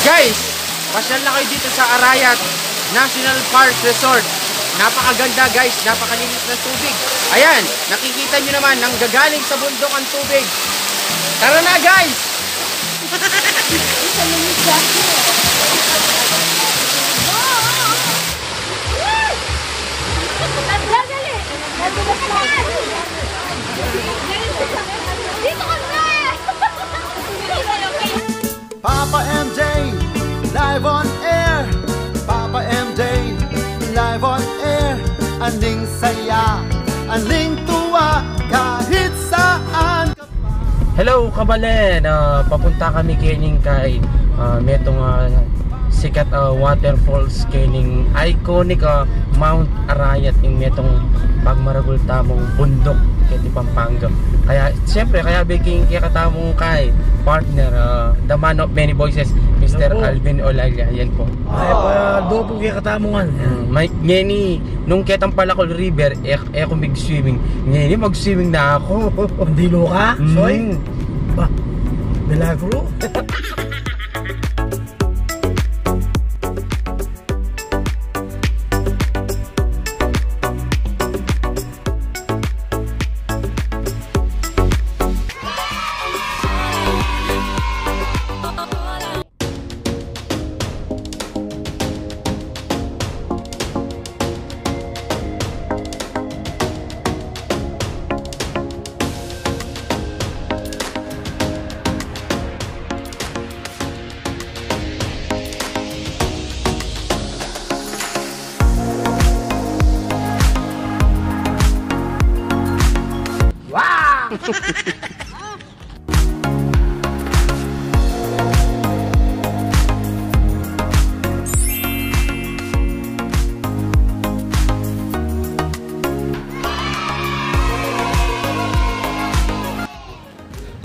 Guys, pasyal na kayo dito sa Arayat National Park Resort. Napakaganda guys, napakalinis ng tubig. Ayan, nakikita nyo naman, nanggagaling sa bundok ang tubig. Tara na guys! Papa MJ, live on air. Papa MJ, live on air. Aning saya, aning tuwa, kahit saan ka pa. Hello kabalen, papunta kami kining kay metong sikat waterfalls kining iconic Mount Arayat ing metong pagmaragul tamong bundok kiti Pampanga. Kaya siyempre kaya baking kaya katamong kay partner the man of many voices, Mr. Alvin Olaya. Yan po. Ay pa do po kaya katamongan. May ngeni nung ketang Palakol River ako mag-swimming. Ngeni mag-swimming na ako. Hindi lo ka? Soy. Ba. Milagro.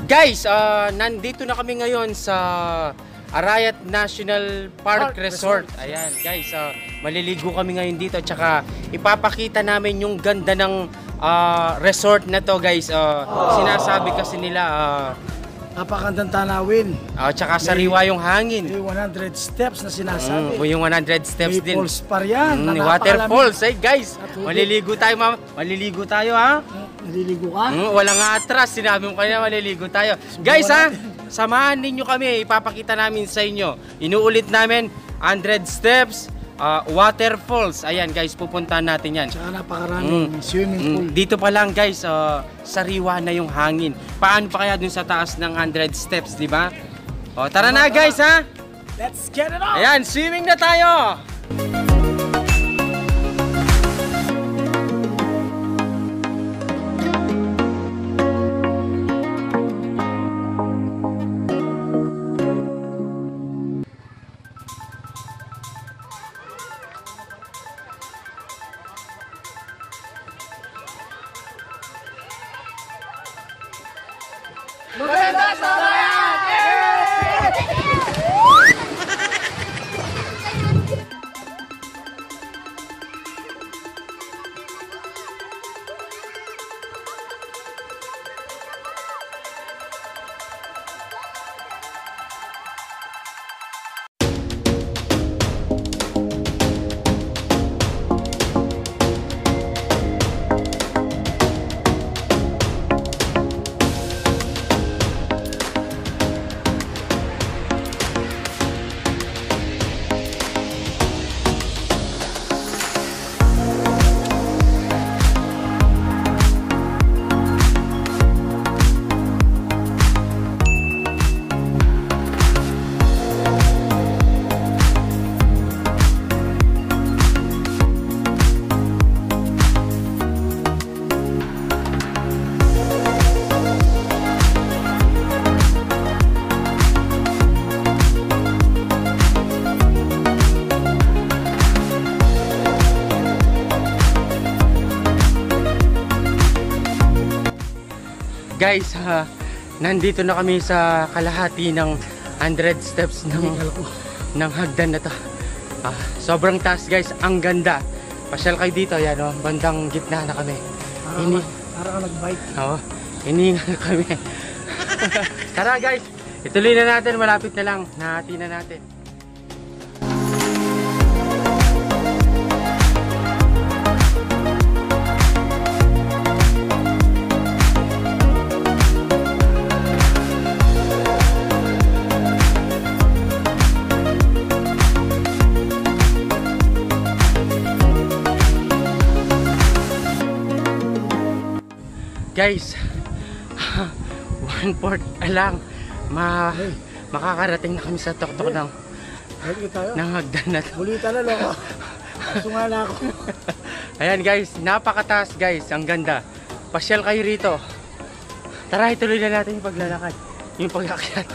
Guys, nandito na kami ngayon sa Arayat National Park Resort. Ayan, guys, maliligo kami ngayon dito. Tsaka ipapakita namin yung ganda ng resort na to, guys. Sinasabi kasi nila Napakandang tanawin. tsaka sariwa yung hangin. Yung 100 steps na sinasabi. Yung 100 steps May din. falls pa yan. Waterfalls, guys. Maliligo tayo, maliligo tayo, ha? Maliligo ka? Walang atras, sinabi mo kanina maliligo tayo. Guys, samahan ninyo kami, ipapakita namin sa inyo. Inuulit namin, 100 steps, waterfalls. Ayan guys, pupuntahan natin yan. Tsaka napakaraming swimming pool. Dito pa lang guys, sariwa na yung hangin. Paano pa kaya dun sa taas ng 100 steps, di ba? Tara na guys, ha? Let's get it on! Ayan, swimming na tayo! Maganda sa Arayat! Guys, nandito na kami sa kalahati ng 100 steps ng hagdan na to. Sobrang taas guys, ang ganda. Pasyal kayo dito, yan o, bandang gitna na kami. Para ka nag-bike. Oo, hininga na kami. Tara guys, ituloy na natin, malapit na lang, nahati na natin. Guys, 1/4 lang. Makakarating na kami sa tuktok ng hagdan na to. Bulita na loko. Sunga na ako. Ayan guys, napakataas guys. Ang ganda. Pasyal kayo rito. Tara, ituloy na natin yung paglalakad. Yung pag-akyat.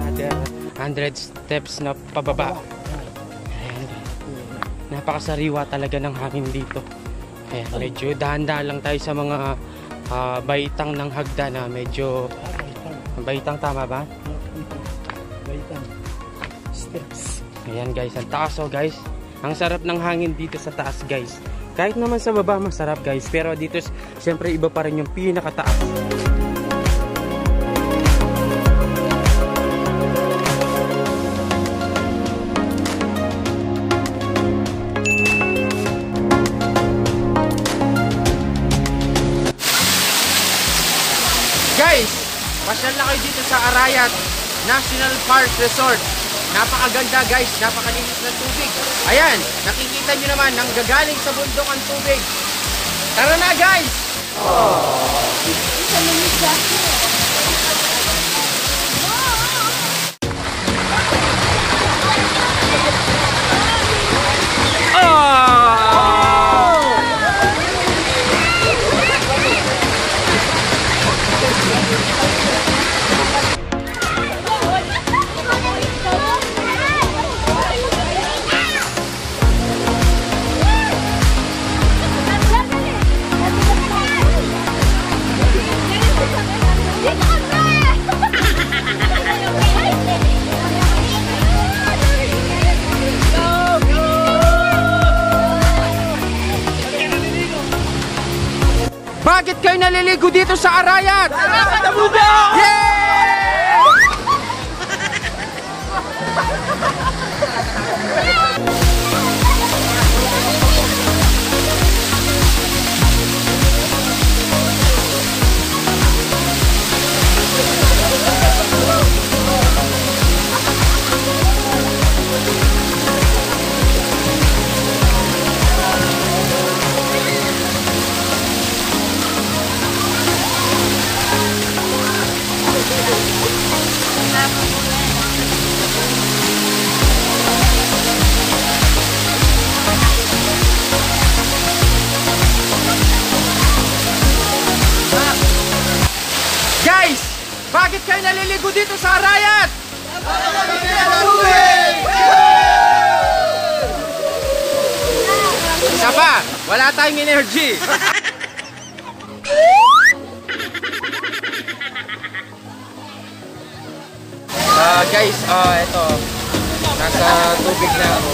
Another 100 steps na pababa. Ayan. Napakasariwa talaga ng hangin dito. Ayan, medyo dahan-dahan lang tayo sa mga baitang ng hagdan na medyo baitang, tama ba? Baitang. Steps. Ayan guys, ang taas oh guys. Ang sarap ng hangin dito sa taas guys. Kahit naman sa baba masarap guys, pero dito siyempre iba pa rin yung pinakataas. Guys, pasyal na kayo dito sa Arayat National Park Resort. Napakaganda guys, napakalinis ng tubig. Ayan, nakikita nyo naman nang gagaling sa bundok ang tubig. Tara na guys! Bakit kayo naliligo dito sa Arayat? Yay! Guys, bakit kayo naliligo dito sa Arayat? Isa pa, wala tayong energy. Guys, eto, nasa tubig na ako.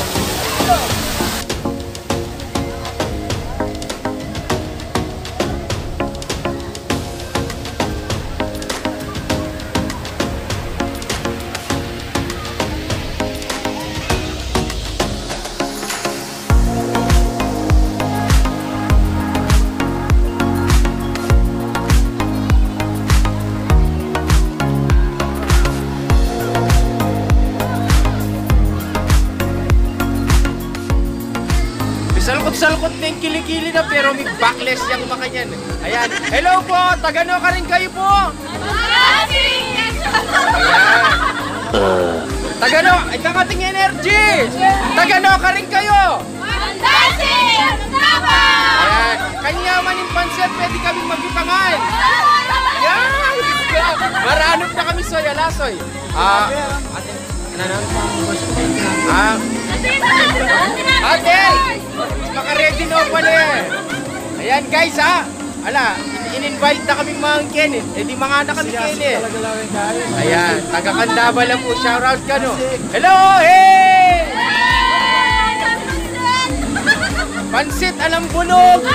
Salkot na yung kilikili na pero may backless yung makanyan. Ayan. Hello po! Tagano ka rin kayo po! Ayan. Tagano! Ikaw ating energy! Tagano ka rin kayo! Ayan. Kanya man yung pansit, pwede kami magipangan. Ayan! Maranop na kami soy, alasoy. Ate! Maka-ready na pala eh. Ayan guys ha. Ala, in-invite na kami mga Ken eh. Eh di mga na kami Ken eh. Ayan, taga-Kandaba lang po. Shoutout ka no. Hello! Hey! Pansit alam bunog!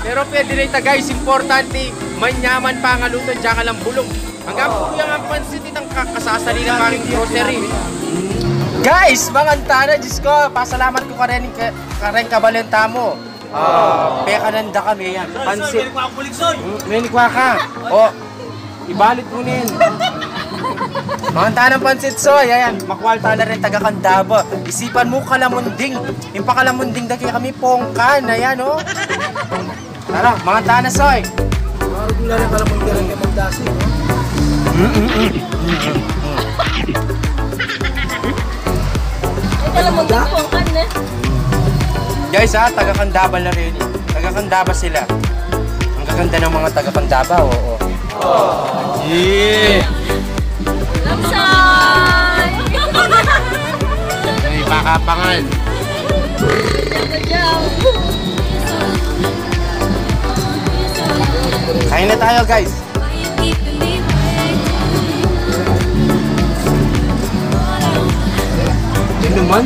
Pero pwede rin ta guys, importante manyaman pangaluto, diyan ka lang bulog. Hanggang po yung ang pansit itang kakasasali ng maring grocery. Guys, mga antana, Diyos ko, pasalamat ko ka rin kabalenta mo. Peka nanda kami yan. Pansit. May nikwa ka. O, ibalit mo nin. Mga antana ng pansit, so, ayan, makwalta na rin taga-Kandaba. Isipan mo kalamunding. Yung pakalamunding dagi kami pongkan. Ayan, o. Tara, mga antana, soy. Regular yung kalamunding rin kay Magdasi, no? Kalamunding po ang kan, Guys, taga-Kandaba na rin. Taga-Kandaba sila. Ang gaganda ng mga taga-Kandaba, oo. Yeah! Lamsay! May pakapangan. Kain na tayo, guys. Hindi naman.